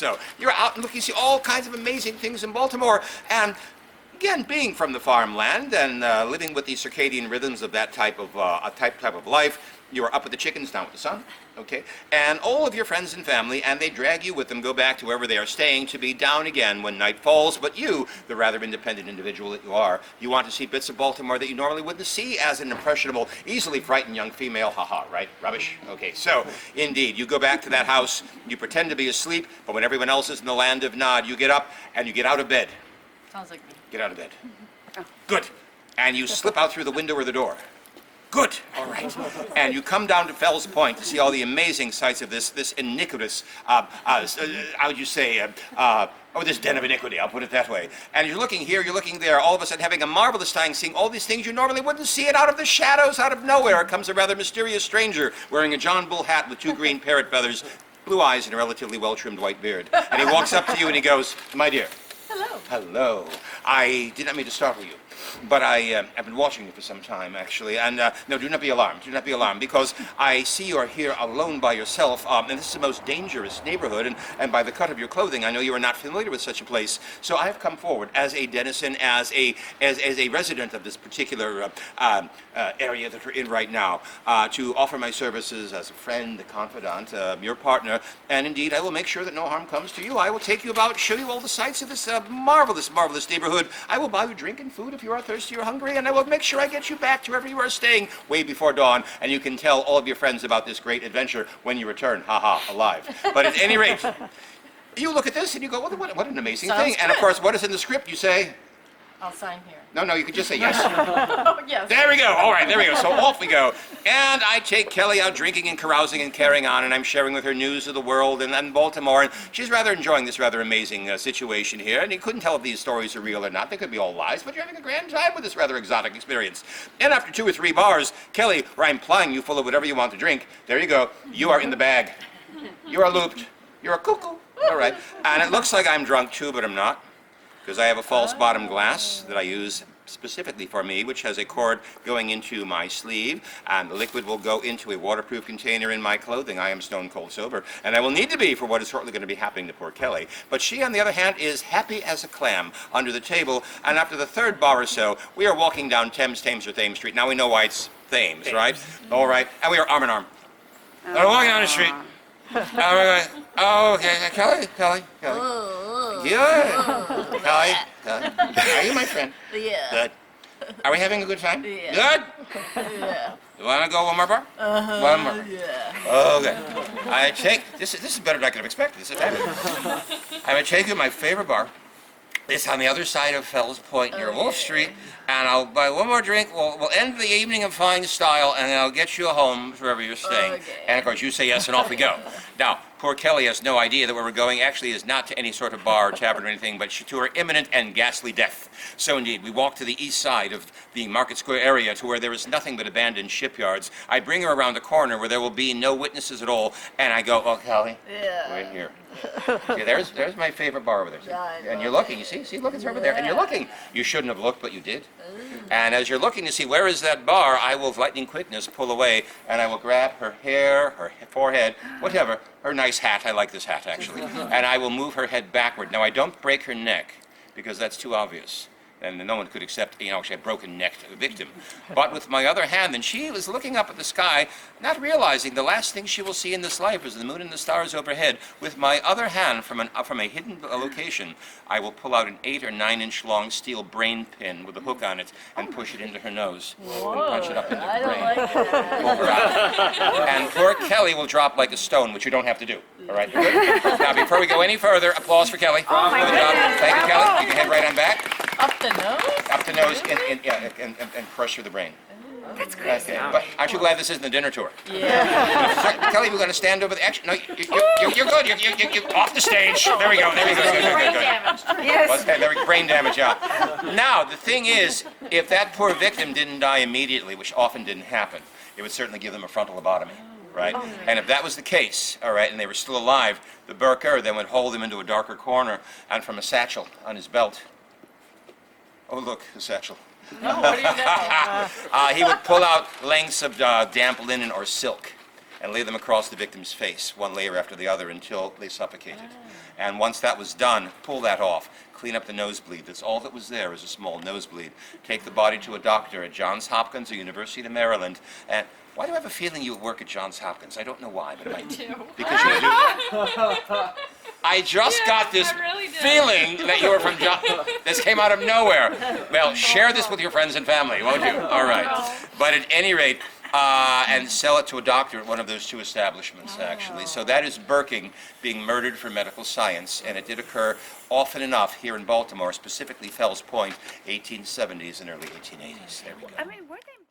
So you're out and look, you see all kinds of amazing things in Baltimore. And again, being from the farmland and living with the circadian rhythms of that type of life, you are up with the chickens, down with the sun, okay? And all of your friends and family, and they drag you with them, go back to wherever they are staying to be down again when night falls. But you, the rather independent individual that you are, you want to see bits of Baltimore that you normally wouldn't see as an impressionable, easily frightened young female. Haha, right? Rubbish? Okay, so indeed, you go back to that house, you pretend to be asleep, but when everyone else is in the land of Nod, you get up and you get out of bed. Sounds like me. Get out of bed. Good. And you slip out through the window or the door. Good. All right. And you come down to Fells Point to see all the amazing sights of this iniquitous, how would you say, this den of iniquity, I'll put it that way. And you're looking here, you're looking there, all of a sudden having a marvelous time seeing all these things you normally wouldn't see, and out of the shadows, out of nowhere, comes a rather mysterious stranger wearing a John Bull hat with 2 green parrot feathers, blue eyes, and a relatively well-trimmed white beard. And he walks up to you and he goes, "My dear." Hello. Hello. I did not mean to startle you, but I've been watching you for some time, actually. And no, do not be alarmed. Do not be alarmed, because I see you are here alone by yourself, and this is the most dangerous neighborhood. And by the cut of your clothing, I know you are not familiar with such a place. So I have come forward as a denizen, as a resident of this particular area that we're in right now, to offer my services as a friend, a confidant, your partner. And indeed, I will make sure that no harm comes to you. I will take you about, show you all the sights of this marvelous, marvelous neighborhood. I will buy you drink and food if you are thirsty or hungry, and I will make sure I get you back to wherever you are staying way before dawn, and you can tell all of your friends about this great adventure when you return, alive. But at any rate, you look at this and you go, well, what an amazing thing. And of course, what is in the script? You say, I'll sign here. No, you could just say yes. Oh, yes. There we go. All right, there we go. So off we go. And I take Kelly out drinking and carousing and carrying on, and I'm sharing with her news of the world and Baltimore. And she's rather enjoying this rather amazing situation here. And you couldn't tell if these stories are real or not. They could be all lies, but you're having a grand time with this rather exotic experience. And after 2 or 3 bars, Kelly, where I'm plying you full of whatever you want to drink, there you go. You are in the bag. You are looped. You're a cuckoo. All right. And it looks like I'm drunk too, but I'm not, because I have a false bottom glass that I use specifically for me, which has a cord going into my sleeve, and the liquid will go into a waterproof container in my clothing. I am stone cold sober, and I will need to be for what is shortly going to be happening to poor Kelly. But she, on the other hand, is happy as a clam under the table, and after the 3rd bar or so, we are walking down Thames or Thames Street. Now we know why it's Thames, right? All right, and we are arm in arm. And we're walking down the street. And we're going, oh, okay, Kelly. Good. Kelly, are you my friend? Yeah. Good. Are we having a good time? Yeah. Good? Yeah. You want to go one more bar? One more. Yeah. Okay. This is better than I could have expected. This is fabulous. I'm going to take you to my favorite bar. It's on the other side of Fells Point near Wolf Street, and I'll buy one more drink. We'll end the evening in fine style, and then I'll get you home to wherever you're staying. Okay. And of course, you say yes, and off we go. Now, poor Kelly has no idea that where we're going actually is not to any sort of bar or tavern or anything, but to her imminent and ghastly death. So indeed, we walk to the east side of the Market Square area to where there is nothing but abandoned shipyards. I bring her around a corner where there will be no witnesses at all, and I go, oh, Kelly, we're here. See, there's my favorite bar over there. See? And you're looking, you see, look, it's over there, and you're looking. You shouldn't have looked, but you did. And as you're looking to see where is that bar, I will, with lightning quickness, pull away, and I will grab her hair, her forehead, whatever, her nice hat. I like this hat, actually. And I will move her head backward. Now, I don't break her neck, because that's too obvious. And no one could accept, actually a broken-necked victim. But with my other hand, then she was looking up at the sky, not realizing the last thing she will see in this life is the moon and the stars overhead. With my other hand, from a hidden location, I will pull out an 8 or 9 inch long steel brain pin with a hook on it and push it into her nose and punch it up into her brain. Like that. Over out. And poor Kelly will drop like a stone, which you don't have to do. All right, you good? Now, before we go any further, applause for Kelly. Oh, my for the job. goodness. Thank you, Kelly. You can head right on back. Up the nose? Up the nose and crush through the brain. That's great. Okay. But aren't you glad this isn't a dinner tour? Yeah. Kelly, we're going to stand over the. Actually, no, you're good. You're off the stage. There we go. Good. Yes. Okay, there we go. Brain damage. Yeah. Now the thing is, if that poor victim didn't die immediately, which often didn't happen, it would certainly give them a frontal lobotomy. Right? And if that was the case, all right, and they were still alive, the Burker then would hold him into a darker corner, and from a satchel on his belt. Oh, look, the satchel. No, what do you know? He would pull out lengths of damp linen or silk, and lay them across the victim's face, one layer after the other, until they suffocated. And once that was done, pull that off, clean up the nosebleed. That's all that was there, is a small nosebleed. Take the body to a doctor at Johns Hopkins or University of Maryland. And why do I have a feeling you work at Johns Hopkins? I don't know why, but I do. Because you do. I just got this I really do. feeling that you were from John. This came out of nowhere. Well, share this with your friends and family, won't you? All right. But at any rate, and sell it to a doctor at one of those two establishments, actually. So that is Burking being murdered for medical science, and it did occur often enough here in Baltimore, specifically Fells Point, 1870s and early 1880s. There we go. I mean, were they